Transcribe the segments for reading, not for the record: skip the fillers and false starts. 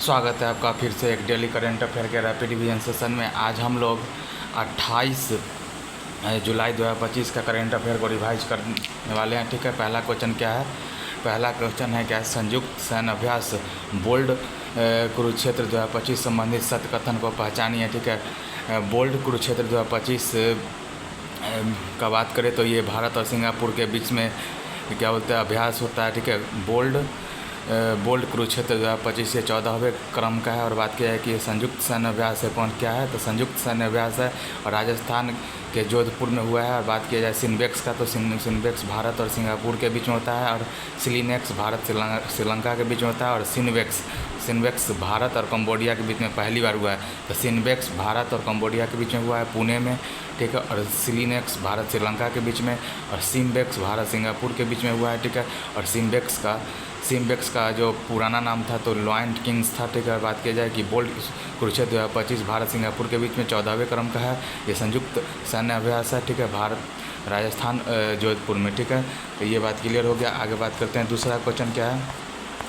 स्वागत है आपका फिर से एक डेली करंट अफेयर के रैपिड रिवीजन सेशन में। आज हम लोग 28 जुलाई 2025 का करंट अफेयर को रिवाइज करने वाले हैं। ठीक है, पहला क्वेश्चन क्या है? पहला क्वेश्चन है क्या है? संयुक्त सैन्य अभ्यास बोल्ड कुरुक्षेत्र 2025 संबंधित सत्य कथन को पहचानिए। ठीक है, बोल्ड कुरुक्षेत्र 2025 का बात करें तो ये भारत और सिंगापुर के बीच में क्या बोलते हैं अभ्यास होता है। ठीक है, बोल्ड कुरुक्षेत्र 2025 ये 14वें क्रम का है। और बात किया है कि संयुक्त सैन्य अभ्यास है, कौन क्या है? तो संयुक्त सैन्य अभ्यास है और राजस्थान के जोधपुर में हुआ है। और बात किया जाए सिनबेक्स का तो सिनबेक्स भारत और सिंगापुर के बीच में होता है, और सिलीनेक्स भारत श्रीलंका के बीच में होता है, और सिनबेक्स भारत और कंबोडिया के बीच में पहली बार हुआ है। तो सिनबेक्स भारत और कंबोडिया के बीच में हुआ है पुणे में। ठीक है, और सिलीनेक्स भारत श्रीलंका के बीच में, और सिमबेक्स भारत सिंगापुर के बीच में हुआ है। ठीक है, और सिमबेक्स का जो पुराना नाम था तो लॉयड किंग्स था। ठीक है, बात की जाए कि बोल्ड कुरुक्षेत्र 2025 भारत सिंगापुर के बीच में 14वें क्रम का है। ये संयुक्त सैन्य अभ्यास है। ठीक है, भारत राजस्थान जोधपुर में। ठीक है, तो ये बात क्लियर हो गया। आगे बात करते हैं दूसरा क्वेश्चन क्या है।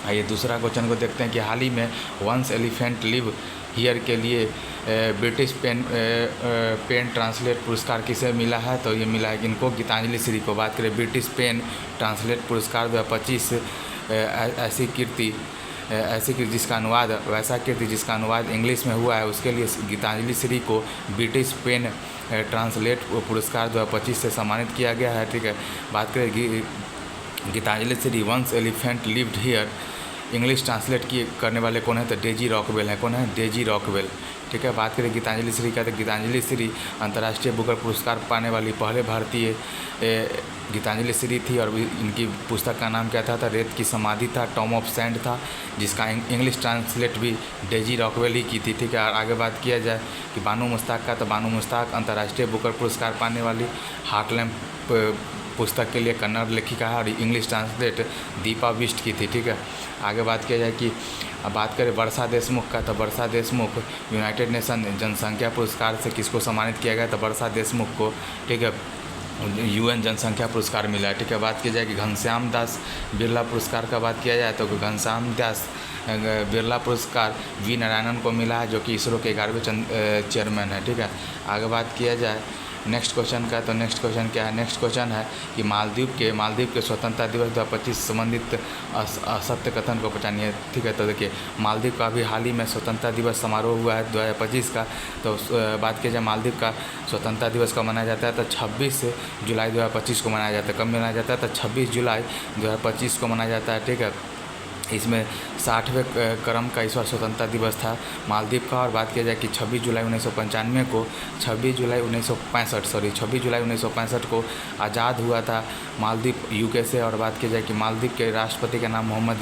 आइए दूसरा क्वेश्चन को देखते हैं कि हाल ही में वंस एलिफेंट लिव हियर के लिए ब्रिटिश पेन ट्रांसलेट पुरस्कार किसे मिला है? तो ये मिला है इनको, गीतांजलि श्री को। बात करें ब्रिटिश पेन ट्रांसलेट पुरस्कार 2025 ऐसी कीर्ति जिसका अनुवाद वैसा कीर्ति जिसका अनुवाद इंग्लिश में हुआ है, उसके लिए गीतांजलि श्री को ब्रिटिश पेन ट्रांसलेट पुरस्कार 2025 से सम्मानित किया गया है। ठीक है, बात करें Geetanjali Shree once elephant lived here English translate करने वाले कौन है? तो डेजी रॉकवेल है। कौन है? Daisy Rockwell. ठीक है, बात करें गीतांजलि श्री का तो गीतांजलि श्री अंतर्राष्ट्रीय बुकर पुरस्कार पाने वाली पहले भारतीय गीतांजलि श्री थी। और इनकी पुस्तक का नाम क्या था? रेत की समाधि था, टॉम ऑफ सैंड था, जिसका इंग्लिश ट्रांसलेट भी डेजी रॉकवेल ही की थी। ठीक है, और आगे बात किया जाए कि बानू मुश्ताक का तो बानू मुश्ताक अंतर्राष्ट्रीय बुकर पुरस्कार पाने वाली हार्टलैम्प पुस्तक के लिए कन्नड़ लेखिका है, और इंग्लिश ट्रांसलेट दीपा बिष्ट की थी। ठीक है, आगे बात किया जाए कि अब बात करें वर्षा देशमुख का तो वर्षा देशमुख यूनाइटेड नेशन जनसंख्या पुरस्कार से किसको सम्मानित किया गया? तो वर्षा देशमुख को। ठीक है, UN जनसंख्या पुरस्कार मिला है। ठीक है, बात की जाए कि घनश्याम दास बिरला पुरस्कार का बात किया जाए तो घनश्याम दास बिरला पुरस्कार V नारायणन को मिला है, जो कि इसरो के 11वें चेयरमैन है। ठीक है, आगे बात किया जाए नेक्स्ट क्वेश्चन का तो नेक्स्ट क्वेश्चन क्या है? नेक्स्ट क्वेश्चन है कि मालदीव के स्वतंत्रता दिवस 2025 संबंधित असत्य कथन को पहचानिए। ठीक है, तो देखिए मालदीव का भी हाल ही में स्वतंत्रता दिवस समारोह हुआ है 2025 का। तो बात की जाए मालदीव का स्वतंत्रता दिवस कब मनाया जाता है? तो 26 जुलाई 2025 को मनाया जाता है। कब मनाया जाता है? तो 26 जुलाई 2025 को मनाया जाता है। ठीक है, इसमें 60वें क्रम का इस बार स्वतंत्रता दिवस था मालदीव का। और बात किया जाए कि 26 जुलाई 1965 को आज़ाद हुआ था मालदीव UK से। और बात की जाए कि मालदीव के राष्ट्रपति का नाम मोहम्मद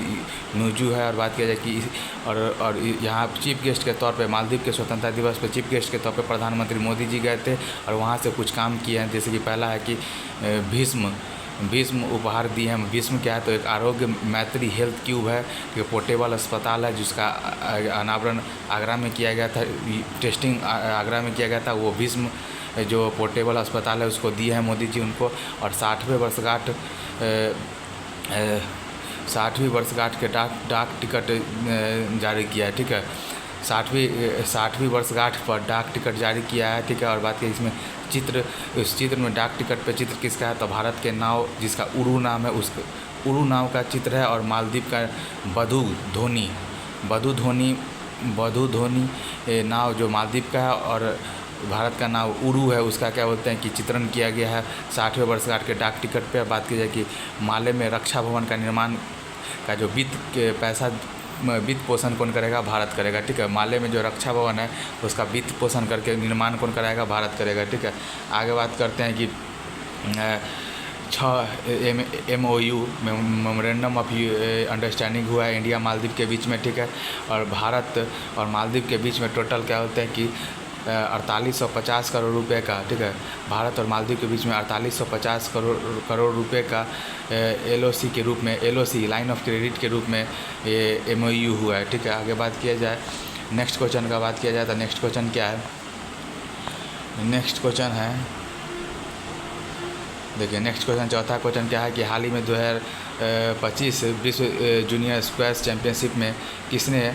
नूजू है। और बात किया जाए कि और यहाँ चीफ गेस्ट के तौर पे मालदीव के स्वतंत्रता दिवस पे चीफ गेस्ट के तौर पे प्रधानमंत्री मोदी जी गए थे और वहाँ से कुछ काम किए हैं। जैसे कि पहला है कि भीष्म उपहार दिए हैं। भीष्म क्या है? तो एक आरोग्य मैत्री हेल्थ क्यूब है, कि पोर्टेबल अस्पताल है, जिसका अनावरण आगरा में किया गया था, टेस्टिंग आगरा में किया गया था। वो भीष्म जो पोर्टेबल अस्पताल है उसको दिए हैं मोदी जी उनको। और 60वीं वर्षगांठ के डाक टिकट जारी किया है। ठीक है, 60वीं वर्षगांठ पर डाक टिकट जारी किया है। ठीक है, और बात की इसमें इस चित्र में डाक टिकट पे चित्र किसका है? तो भारत के नाव जिसका उड़ू नाम है, उस उड़ू नाव का चित्र है। और मालदीव का बधु धोनी नाव जो मालदीव का है, और भारत का नाव उड़ू है, उसका क्या बोलते हैं कि चित्रण किया गया है 60वें वर्षगांठ के डाक टिकट पे। बात की जाए कि माले में रक्षा भवन का निर्माण का जो वित्त पोषण कौन करेगा? भारत करेगा। ठीक है, माले में जो रक्षा भवन है उसका वित्त पोषण करके निर्माण कौन कराएगा? भारत करेगा। ठीक है, आगे बात करते हैं कि 6 MOU मेमोरेंडम ऑफ अंडरस्टैंडिंग हुआ है इंडिया मालदीव के बीच में। ठीक है, और भारत और मालदीव के बीच में टोटल क्या होता है कि 4850 करोड़ रुपए का। ठीक है, भारत और मालदीव के बीच में 4850 करोड़ रुपए का LOC के रूप में लाइन ऑफ क्रेडिट के रूप में ये MOU हुआ है। ठीक है, आगे बात किया जाए नेक्स्ट क्वेश्चन का बात किया जाए तो नेक्स्ट क्वेश्चन क्या है? नेक्स्ट क्वेश्चन है, देखिए नेक्स्ट क्वेश्चन चौथा क्वेश्चन क्या है कि हाल ही में 2025 विश्व जूनियर स्क्वैश चैम्पियनशिप में किसने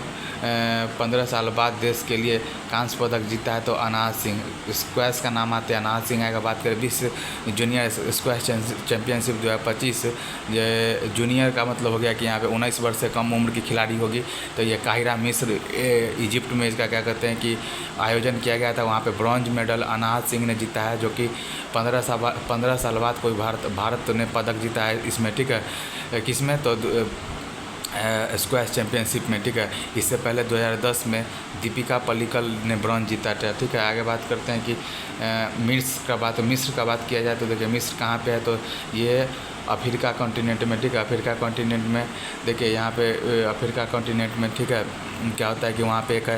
15 साल बाद देश के लिए कांस्य पदक जीता है? तो अनाहत सिंह। स्क्वैश का नाम आते हैं अनाहत सिंह आएगा। बात करें विश्व जूनियर स्क्वैश चैम्पियनशिप 2025, जूनियर का मतलब हो गया कि यहाँ पे 19 वर्ष से कम उम्र की खिलाड़ी होगी। तो ये काहिरा मिस्र इजिप्ट में इसका क्या कहते हैं कि आयोजन किया गया था। वहाँ पे ब्रॉन्ज मेडल अनाहत सिंह ने जीता है, जो कि 15 साल बाद कोई भारत ने पदक जीता है इसमें, ठीक है। किसमें? तो स्क्वैश चैम्पियनशिप में, ठीक है। इससे पहले 2010 में दीपिका पल्लिकल ने ब्रॉन्ज जीता था, ठीक है। आगे बात करते हैं कि मिस्र का बात किया जाए तो देखिए मिस्र कहाँ पे है? तो ये अफ्रीका कॉन्टिनेंट में, ठीक है। अफ्रीका कॉन्टिनेंट में देखिए यहाँ पे अफ्रीका कॉन्टिनेंट में, ठीक है, क्या होता है कि वहाँ पे एक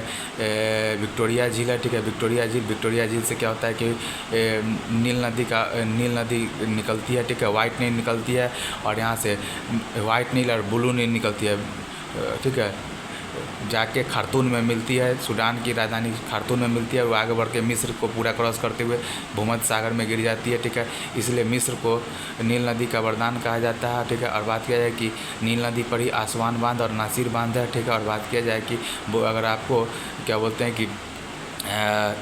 विक्टोरिया झील है, ठीक है। विक्टोरिया झील से क्या होता है कि नील नदी निकलती है, ठीक है। वाइट नील निकलती है और यहाँ से वाइट नील और ब्लू नील निकलती है, ठीक है। जाके खार्तूम में मिलती है, सूडान की राजधानी खार्तूम में मिलती है। वो आगे बढ़ के मिस्र को पूरा क्रॉस करते हुए भूमध्य सागर में गिर जाती है, ठीक है। इसलिए मिस्र को नील नदी का वरदान कहा जाता है, ठीक है। और बात किया जाए कि नील नदी पर ही आसवान बांध और नासिर बांध है, ठीक है। और बात किया जाए कि वो अगर आपको क्या बोलते हैं कि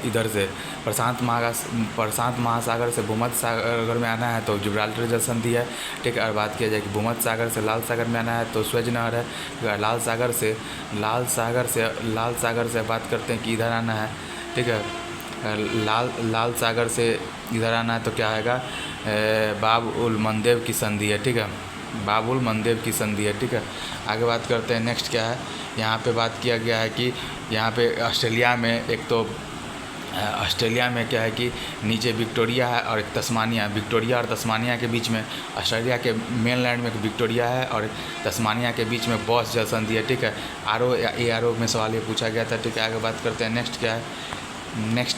इधर से प्रशांत महासागर से भूमध्य सागर में आना है तो जिब्राल्टर जल संधि है, ठीक है। और बात किया जाए कि भूमध्य सागर से लाल सागर में आना है तो स्वेज नहर है। लाल सागर से बात करते हैं कि इधर आना है, ठीक है। लाल सागर से इधर आना है तो क्या आएगा? बाब उल मंदेब की संधि है, ठीक है। बाब उल मंदेब की संधि है, ठीक है। आगे बात करते हैं नेक्स्ट क्या है। यहाँ पे बात किया गया है कि यहाँ पे ऑस्ट्रेलिया में एक तो ऑस्ट्रेलिया में क्या है कि नीचे विक्टोरिया है और एक तस्मानिया। विक्टोरिया और तस्मानिया के बीच में ऑस्ट्रेलिया के मेनलैंड में एक विक्टोरिया है और तस्मानिया के बीच में बॉस जल संधि है, ठीक है। आर ओ में सवाल ये पूछा गया था, ठीक है। आगे बात करते हैं नेक्स्ट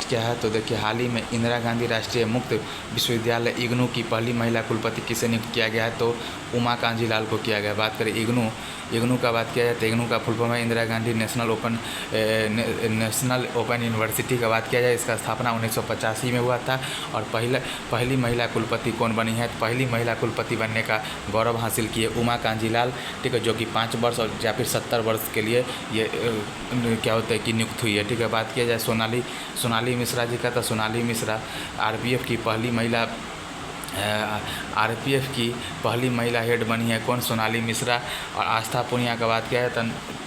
क्या है। तो देखिए हाल ही में इंदिरा गांधी राष्ट्रीय मुक्त विश्वविद्यालय इग्नू की पहली महिला कुलपति किसे नियुक्त किया गया है? तो उमा कांजी लाल को किया गया। बात करें इग्नू का बात किया जाए तो इग्नू का फुल फॉर्म है Indira Gandhi national open university का बात किया जाए। इसका स्थापना 1985 में हुआ था। और पहली महिला कुलपति कौन बनी है? तो पहली महिला कुलपति बनने का गौरव हासिल किए उमा कांजी लाल, ठीक है, जो कि 5 वर्ष और या फिर 70 वर्ष के लिए ये क्या होता है कि नियुक्त हुई है, ठीक है। बात किया जाए सोनाली मिश्रा जी का, तो सोनाली मिश्रा आरपीएफ की पहली महिला हेड बनी है। कौन? सोनाली मिश्रा। और आस्था पुनिया का बात किया है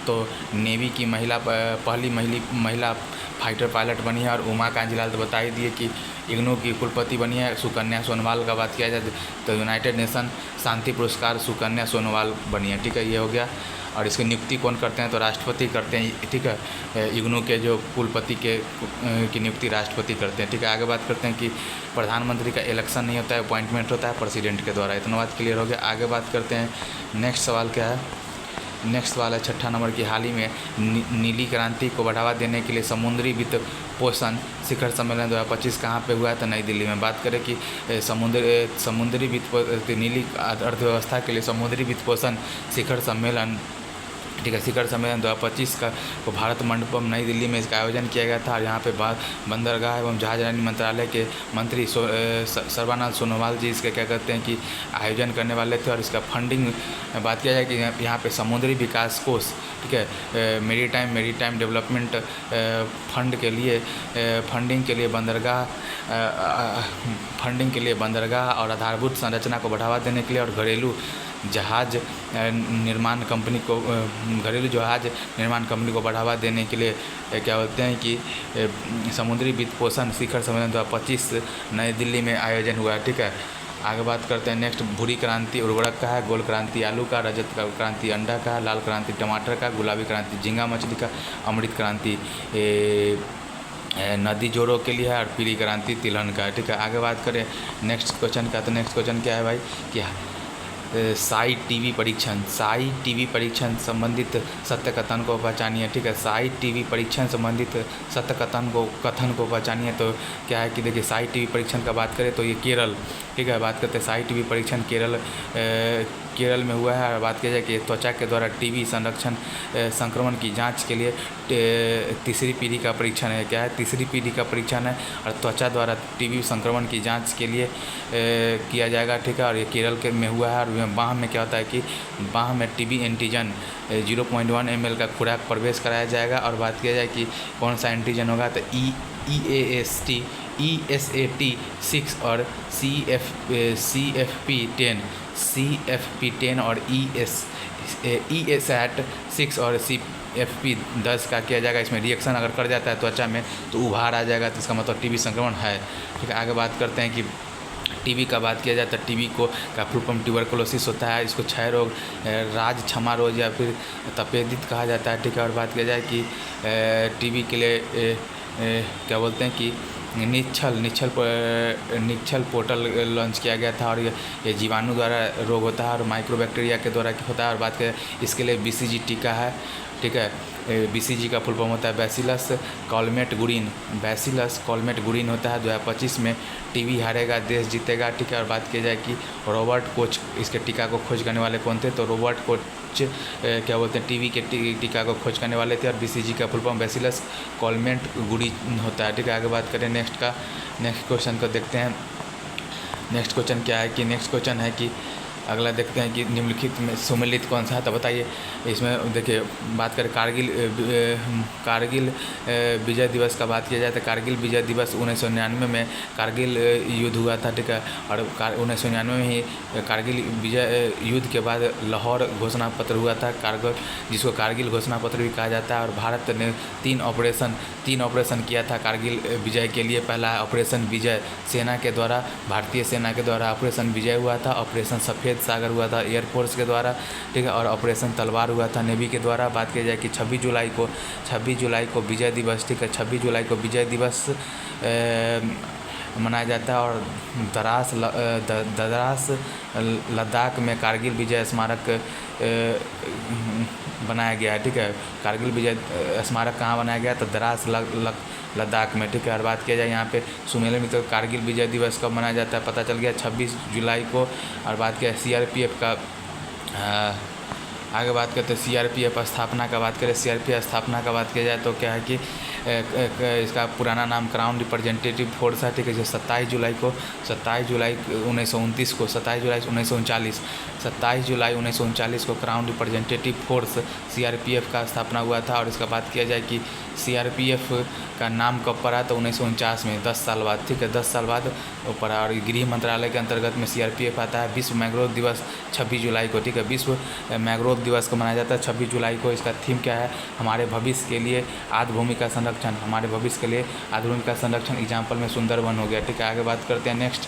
तो नेवी की पहली महिला फाइटर पायलट बनी है। और उमा कांजीलाल तो बता ही दिए कि इग्नू की कुलपति बनी है। सुकन्या सोनोवाल का बात किया जाए तो यूनाइटेड नेशन शांति पुरस्कार सुकन्या सोनोवाल बनी है, ठीक है। ये हो गया। और इसकी नियुक्ति कौन करते हैं? तो राष्ट्रपति करते हैं, ठीक है। इग्नू के जो कुलपति की नियुक्ति राष्ट्रपति करते हैं, ठीक है। आगे बात करते हैं कि प्रधानमंत्री का इलेक्शन नहीं होता है, अपॉइंटमेंट होता है प्रेसिडेंट के द्वारा। इतना बात क्लियर हो गया। आगे बात करते हैं नेक्स्ट सवाल क्या है। नेक्स्ट सवाल है 6ठा नंबर की। हाल ही में नीली क्रांति को बढ़ावा देने के लिए समुद्री वित्त पोषण शिखर सम्मेलन 2025 कहाँ पे हुआ है? तो नई दिल्ली में। बात करें कि समुद्री वित्त नीली अर्थव्यवस्था के लिए समुद्री वित्त पोषण शिखर सम्मेलन, ठीक है, शिखर सम्मेलन 2025 को भारत मंडपम नई दिल्ली में इसका आयोजन किया गया था। और यहाँ पे बंदरगाह एवं जहाजरानी मंत्रालय के मंत्री सर्बानंद सोनोवाल जी इसके क्या कहते हैं कि आयोजन करने वाले थे। और इसका फंडिंग बात किया जाए कि यहाँ पे समुद्री विकास कोष, ठीक है, मेरीटाइम डेवलपमेंट फंड के लिए फंडिंग के लिए बंदरगाह और आधारभूत संरचना को बढ़ावा देने के लिए और घरेलू जहाज निर्माण कंपनी को बढ़ावा देने के लिए क्या बोलते हैं कि समुद्री वित्त पोषण शिखर सम्मेलन 2025 नई दिल्ली में आयोजन हुआ है, ठीक है। आगे बात करते हैं नेक्स्ट। भूरी क्रांति उर्वरक का है, गोल क्रांति आलू का, रजत का क्रांति अंडा का, लाल क्रांति टमाटर का, गुलाबी क्रांति झींगा मछली का, अमृत क्रांति नदी जोड़ों के लिए है और पीली क्रांति तिलहन का, ठीक है। आगे बात करें नेक्स्ट क्वेश्चन का। तो नेक्स्ट क्वेश्चन क्या है भाई कि साई टीवी परीक्षण संबंधित सत्य कथन को पहचानिए, ठीक है। साई टीवी परीक्षण संबंधित सत्य कथन को पहचानिए। तो क्या है कि देखिए साई टीवी परीक्षण का बात करें तो ये केरल, ठीक है। बात करते हैं साई टीवी परीक्षण केरल में हुआ है। और बात किया जाए कि त्वचा के द्वारा टीबी संक्रमण की जांच के लिए तीसरी पीढ़ी का परीक्षण है। क्या है? तीसरी पीढ़ी का परीक्षण है और त्वचा द्वारा टीबी संक्रमण की जांच के लिए किया जाएगा, ठीक है। और ये केरल के में हुआ है। और बाह में क्या होता है कि बाह में टीबी एंटीजन 0.1 ml का खुराक प्रवेश कराया जाएगा। और बात किया जाए कि कौन सा एंटीजन होगा, तो ESAT6 और CFP10 और ESAT6 और CFP10 का किया जाएगा। इसमें रिएक्शन अगर कर जाता है त्वचा में तो उभार आ जाएगा, तो इसका मतलब टीबी संक्रमण है, ठीक है। आगे बात करते हैं कि टीबी का बात किया जाए तो टीबी का फुल फॉर्म ट्यूबरकुलोसिस होता है। इसको क्षय रोग, राज क्षमा रोग या फिर तपेदित कहा जाता है, ठीक है। और बात किया जाए कि टीबी के लिए क्या बोलते हैं कि निच्छल पोर्टल लॉन्च किया गया था। और ये जीवाणु द्वारा रोग होता है और माइक्रोबैक्टीरिया के द्वारा होता है। और बात करें इसके लिए BCG टीका है, ठीक है। BCG का फुल फॉर्म होता है बैसिलस कॉलमेट गुरिन होता है। 2025 में टीबी हारेगा देश जीतेगा, ठीक है। और बात की जाए कि रॉबर्ट कोच इसके टीका को खोज करने वाले कौन थे, तो रॉबर्ट कोच क्या बोलते हैं टीबी के टीका को खोज करने वाले थे। और BCG का फुल फॉर्म बैसिलस कॉलमेट गुरिन होता है, ठीक है। आगे बात करें नेक्स्ट क्वेश्चन को देखते हैं। नेक्स्ट क्वेश्चन क्या है कि अगला देखते हैं कि निम्नलिखित में सुमेलित कौन सा है, तो बताइए। इसमें देखिए बात करें कारगिल विजय दिवस का बात किया जाए तो कारगिल विजय दिवस 1999 में कारगिल युद्ध हुआ था, ठीक है। और 1999 में ही कारगिल विजय युद्ध के बाद लाहौर घोषणा पत्र हुआ था, जिसको कारगिल घोषणा पत्र भी कहा जाता है। और भारत ने तीन ऑपरेशन किया था कारगिल विजय के लिए। पहला ऑपरेशन विजय सेना के द्वारा, भारतीय सेना के द्वारा ऑपरेशन विजय हुआ था। ऑपरेशन सफ़ेद सागर हुआ था एयरफोर्स के द्वारा, ठीक है। और ऑपरेशन तलवार हुआ था नेवी के द्वारा। बात की जाए कि 26 जुलाई को विजय दिवस, ठीक है, 26 जुलाई को विजय दिवस मनाया जाता है। और द्रास लद्दाख में कारगिल विजय स्मारक बनाया गया है, ठीक है। कारगिल विजय स्मारक कहाँ बनाया गया, तो द्रास लद्दाख में, ठीक है। और बात किया जाए यहाँ पे सुमेलन में तो कारगिल विजय दिवस कब मनाया जाता है, पता चल गया 26 जुलाई को। और बात किया CRPF का आगे बात करते हैं CRPF स्थापना का बात करें। CRPF स्थापना का बात किया जाए तो क्या है कि इसका पुराना नाम क्राउन रिप्रेजेंटेटिव फोर्स है, ठीक है। जो 27 जुलाई 1939 को क्राउन रिप्रेजेंटेटिव फोर्स CRPF का स्थापना हुआ था। और इसका बात किया जाए कि CRPF का नाम कब पड़ा, तो 1949 में, 10 साल बाद, ठीक है, 10 साल बाद पड़ा। और गृह मंत्रालय के अंतर्गत में CRPF आता है। विश्व मैंग्रोव दिवस 26 जुलाई को, ठीक है। विश्व मैंग्रोव दिवस को मनाया जाता है 26 जुलाई को। इसका थीम क्या है, हमारे भविष्य के लिए आर्द्र भूमि का संरक्षण, एग्जाम्पल में सुंदरवन हो गया, ठीक है। आगे बात करते हैं नेक्स्ट,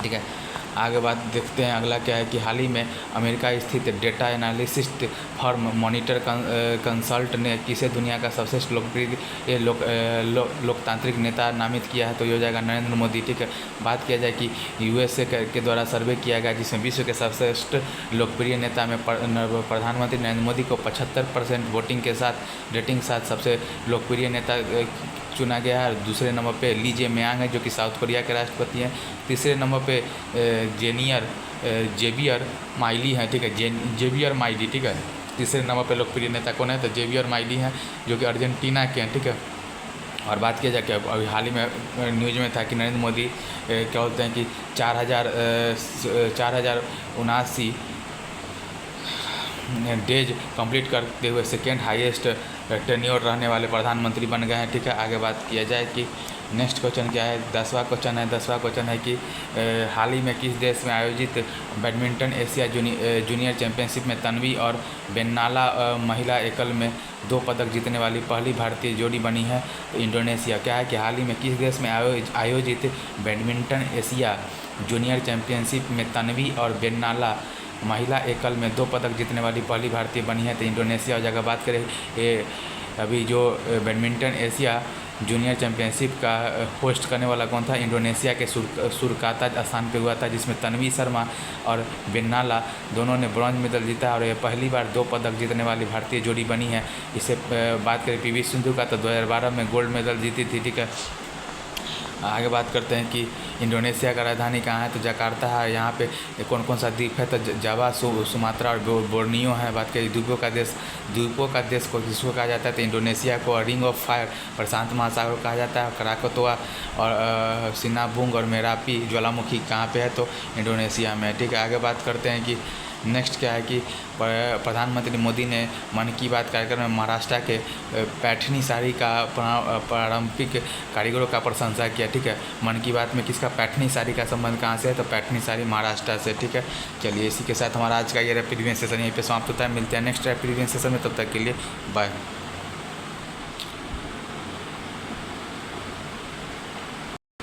ठीक है। आगे बात देखते हैं अगला क्या है कि हाल ही में अमेरिका स्थित data analyst firm monitor consult ने किसे दुनिया का सबसे लोकप्रिय लोकतांत्रिक नेता नामित किया है, तो ये हो जाएगा नरेंद्र मोदी, ठीक है। बात किया जाए कि USA के द्वारा सर्वे किया गया जिसमें विश्व के सबसे लोकप्रिय नेता में प्रधानमंत्री नरेंद्र मोदी को 75% वोटिंग के साथ रेटिंग के साथ सबसे लोकप्रिय नेता चुना गया है। दूसरे नंबर पे ली जे-म्यांग है जो कि साउथ कोरिया के राष्ट्रपति हैं। तीसरे नंबर पे जेवियर माइली हैं, ठीक है, जेवियर माइली, ठीक है। तीसरे नंबर पे लोकप्रिय नेता कौन है, तो जेवियर माइली हैं जो कि अर्जेंटीना के हैं, ठीक है। और बात किया जाए कि अभी हाल ही में न्यूज़ में था कि नरेंद्र मोदी क्या बोलते हैं कि 4079 डेज कंप्लीट करते हुए सेकेंड हाईएस्ट टेन्योर रहने वाले प्रधानमंत्री बन गए हैं, ठीक है। आगे बात किया जाए कि नेक्स्ट क्वेश्चन क्या है, 10वां क्वेश्चन है कि हाल ही में किस देश में आयोजित बैडमिंटन एशिया जूनियर चैंपियनशिप में तन्वी और बेन्नाला महिला एकल में 2 पदक जीतने वाली पहली भारतीय जोड़ी बनी है, तो इंडोनेशिया। क्या है कि हाल ही में किस देश में आयोजित बैडमिंटन एशिया जूनियर चैंपियनशिप में तन्वी और बेन्नाला महिला एकल में 2 पदक जीतने वाली पहली भारतीय बनी है, तो इंडोनेशिया। और जगह बात करें अभी जो बैडमिंटन एशिया जूनियर चैंपियनशिप का होस्ट करने वाला कौन था, इंडोनेशिया के सुरकाता स्थान पे हुआ था, जिसमें तन्वी शर्मा और बेन्नाला दोनों ने ब्रॉन्ज मेडल जीता और ये पहली बार 2 पदक जीतने वाली भारतीय जोड़ी बनी है। इससे बात करें PV सिंधु का, तो 2012 में गोल्ड मेडल जीती थी, ठीक है। आगे बात करते हैं कि इंडोनेशिया का राजधानी कहाँ है, तो जकार्ता है। यहाँ पे कौन कौन सा द्वीप है, तो जावा, सुमात्रा और बोर्नियो है। बात करें द्वीपों का देश को किसको कहा जाता है, तो इंडोनेशिया को। रिंग ऑफ फायर प्रशांत महासागर को कहा जाता है। कराकतोआ और सिनाबुंग और मेरापी ज्वालामुखी कहाँ पे है, तो इंडोनेशिया में। ठीक है, आगे बात करते हैं कि नेक्स्ट क्या है कि प्रधानमंत्री मोदी ने मन की बात कार्यक्रम में महाराष्ट्र के पैठनी साड़ी का पारंपरिक कारीगरों का प्रशंसा किया। ठीक है, मन की बात में किसका पैठनी साड़ी का संबंध कहाँ से है, तो पैठनी साड़ी महाराष्ट्र से। ठीक है, चलिए इसी के साथ हमारा आज का ये रैपिड रिवीजन सेशन यहीं पे समाप्त होता है। मिलते हैं नेक्स्ट रैपिड रिवीजन सेशन में, तब तक के लिए बाय।